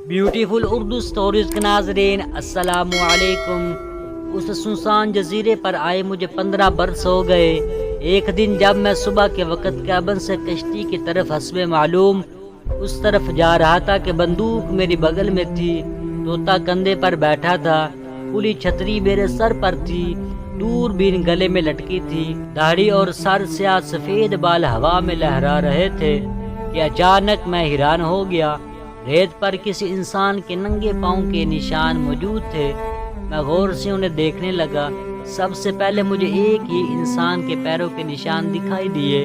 Beautiful Urdu stories کے ناظرین السلام علیکم۔ اس سنسان جزیرے پر آئے مجھے 15 برس ہو گئے۔ ایک دن جب میں صبح کے وقت کیبن سے کشتی کی طرف حسب معلوم اس طرف جا رہا تھا کہ بندوق میری بغل میں تھی، طوطا کندھے پر بیٹھا تھا، کھلی چھتری میرے سر پر تھی، دوربین گلے میں لٹکی تھی، داڑھی اور سر سیاہ سفید بال ہوا میں لہرا رہے تھے کہ اچانک میں حیران ہو گیا۔ ریت پر کسی انسان کے ننگے پاؤں کے نشان موجود تھے۔ میں غور سے انہیں دیکھنے لگا۔ سب سے پہلے مجھے ایک ہی انسان کے پیروں کے نشان دکھائی دیے۔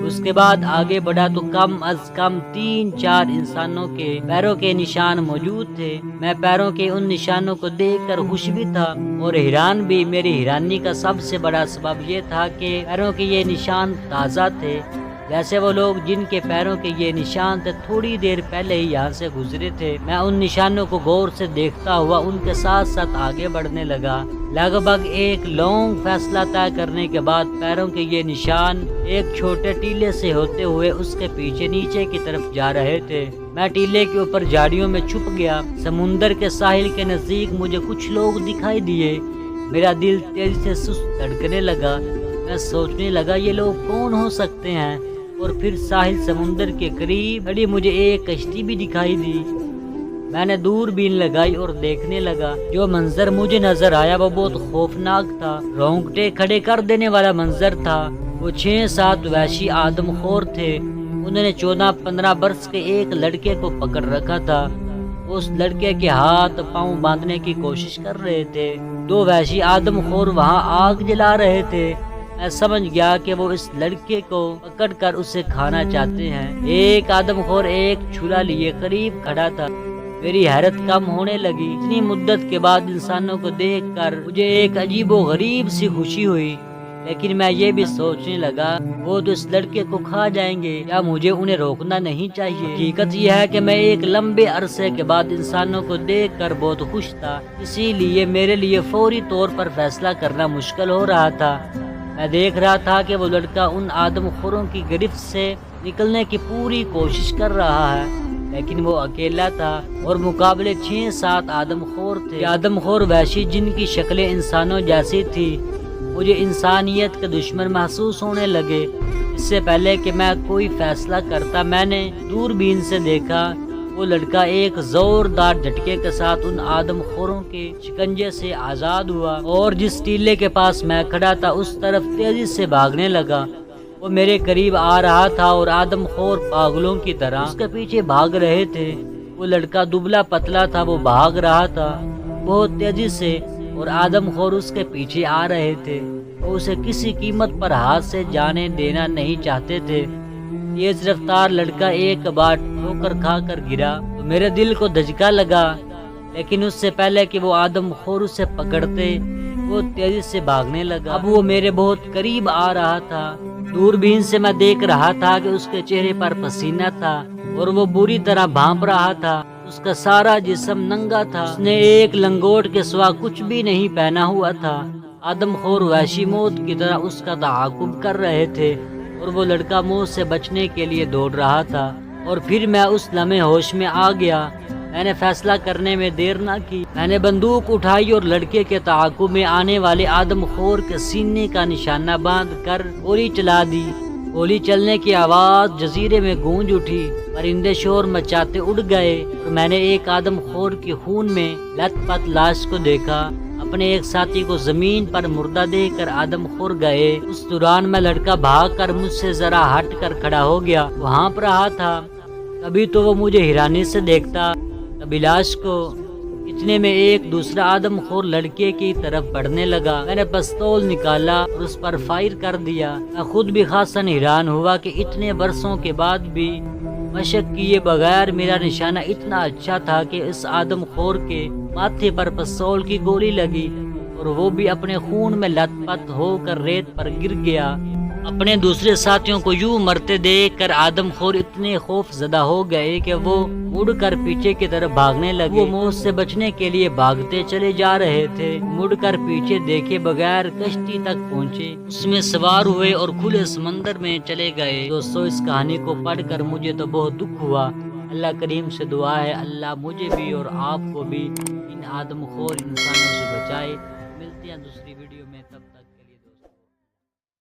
اس کے بعد آگے بڑھا تو کم از کم 3-4 انسانوں کے پیروں کے نشان موجود تھے۔ میں پیروں کے ان نشانوں کو دیکھ کر خوش بھی تھا اور حیران بھی۔ میری حیرانی کا سب سے بڑا سبب یہ تھا کہ پیروں کے یہ نشان تازہ تھے، جیسے وہ لوگ جن کے پیروں کے یہ نشان تھے تھوڑی دیر پہلے ہی یہاں سے گزرے تھے۔ میں ان نشانوں کو غور سے دیکھتا ہوا ان کے ساتھ ساتھ آگے بڑھنے لگا۔ لگ بھگ ایک لانگ فاصلہ طے کرنے کے بعد پیروں کے یہ نشان ایک چھوٹے ٹیلے سے ہوتے ہوئے اس کے پیچھے نیچے کی طرف جا رہے تھے۔ میں ٹیلے کے اوپر جھاڑیوں میں چھپ گیا۔ سمندر کے ساحل کے نزدیک مجھے کچھ لوگ دکھائی دیے۔ میرا دل تیزی سے سست دھڑکنے لگا۔ میں سوچنے لگا یہ لوگ کون ہو سکتے ہیں، اور پھر ساحل سمندر کے قریب کھڑی مجھے ایک کشتی بھی دکھائی دی۔ میں نے دوربین لگائی اور دیکھنے لگا۔ جو منظر مجھے نظر آیا وہ بہت خوفناک تھا، رونگٹے کھڑے کر دینے والا منظر تھا۔ وہ 6-7 وحشی آدم خور تھے۔ انہوں نے 14-15 برس کے ایک لڑکے کو پکڑ رکھا تھا۔ اس لڑکے کے ہاتھ پاؤں باندھنے کی کوشش کر رہے تھے۔ 2 وحشی آدم خور وہاں آگ جلا رہے تھے۔ میں سمجھ گیا کہ وہ اس لڑکے کو پکڑ کر اسے کھانا چاہتے ہیں۔ ایک آدم خور ایک چھلا لیے قریب کھڑا تھا۔ میری حیرت کم ہونے لگی۔ اتنی مدت کے بعد انسانوں کو دیکھ کر مجھے ایک عجیب و غریب سی خوشی ہوئی، لیکن میں یہ بھی سوچنے لگا وہ تو اس لڑکے کو کھا جائیں گے، کیا مجھے انہیں روکنا نہیں چاہیے؟ حقیقت یہ ہے کہ میں ایک لمبے عرصے کے بعد انسانوں کو دیکھ کر بہت خوش تھا، اسی لیے میرے لیے فوری طور پر فیصلہ کرنا مشکل ہو رہا تھا۔ میں دیکھ رہا تھا کہ وہ لڑکا ان آدم خوروں کی گرفت سے نکلنے کی پوری کوشش کر رہا ہے، لیکن وہ اکیلا تھا اور مقابلے 6-7 آدم خور تھے۔ آدم خور وحشی جن کی شکلیں انسانوں جیسی تھی مجھے انسانیت کے دشمن محسوس ہونے لگے۔ اس سے پہلے کہ میں کوئی فیصلہ کرتا میں نے دوربین سے دیکھا وہ لڑکا ایک زوردار جھٹکے کے ساتھ ان آدم خوروں کے شکنجے سے آزاد ہوا اور جس ٹیلے کے پاس میں کھڑا تھا اس طرف تیزی سے بھاگنے لگا۔ وہ میرے قریب آ رہا تھا اور آدم خور پاگلوں کی طرح اس کے پیچھے بھاگ رہے تھے۔ وہ لڑکا دبلا پتلا تھا، وہ بھاگ رہا تھا بہت تیزی سے اور آدم خور اس کے پیچھے آ رہے تھے۔ وہ اسے کسی قیمت پر ہاتھ سے جانے دینا نہیں چاہتے تھے۔ تیز رفتار لڑکا ایک بار ٹھوکر کھا کر گرا تو میرے دل کو دھچکا لگا، لیکن اس سے پہلے کہ وہ آدم خور اسے پکڑتے وہ تیزی سے بھاگنے لگا۔ اب وہ میرے بہت قریب آ رہا تھا۔ دوربین سے میں دیکھ رہا تھا کہ اس کے چہرے پر پسینہ تھا اور وہ بری طرح بھانپ رہا تھا۔ اس کا سارا جسم ننگا تھا، اس نے ایک لنگوٹ کے سوا کچھ بھی نہیں پہنا ہوا تھا۔ آدم خور وحشی موت کی طرح اس کا تعاقب کر رہے تھے اور وہ لڑکا موت سے بچنے کے لیے دوڑ رہا تھا۔ اور پھر میں اس لمحے ہوش میں آ گیا۔ میں نے فیصلہ کرنے میں دیر نہ کی۔ میں نے بندوق اٹھائی اور لڑکے کے تعاقب میں آنے والے آدم خور کے سینے کا نشانہ باندھ کر گولی چلا دی۔ گولی چلنے کی آواز جزیرے میں گونج اٹھی، پرندے شور مچاتے اڑ گئے اور میں نے ایک آدم خور کی خون میں لت پت لاش کو دیکھا۔ اپنے ایک ساتھی کو زمین پر مردہ دیکھ کر آدم خور گئے۔ اس دوران میں لڑکا بھاگ کر مجھ سے ذرا ہٹ کر کھڑا ہو گیا، وہاں پر رہا تھا۔ کبھی تو وہ مجھے حیرانی سے دیکھتا، کبھی لاش کو۔ اتنے میں ایک دوسرا آدم خور لڑکے کی طرف بڑھنے لگا۔ میں نے پستول نکالا اور اس پر فائر کر دیا۔ میں خود بھی خاصا حیران ہوا کہ اتنے برسوں کے بعد بھی مشق کیے بغیر میرا نشانہ اتنا اچھا تھا کہ اس آدم خور کے ماتھے پر پستول کی گولی لگی اور وہ بھی اپنے خون میں لت پت ہو کر ریت پر گر گیا۔ اپنے دوسرے ساتھیوں کو یوں مرتے دیکھ کر آدم خور اتنے خوف زدہ ہو گئے کہ وہ مڑ کر پیچھے کی طرف بھاگنے لگے۔ وہ موت سے بچنے کے لیے بھاگتے چلے جا رہے تھے، مڑ کر پیچھے دیکھے بغیر کشتی تک پہنچے، اس میں سوار ہوئے اور کھلے سمندر میں چلے گئے۔ دوستو، اس کہانی کو پڑھ کر مجھے تو بہت دکھ ہوا اللہ کریم سے دعا ہے اللہ مجھے بھی اور آپ کو بھی ان آدم خور انسانوں سے بچائے۔ ملتے ہیں دوسری ویڈیو میں، تب تک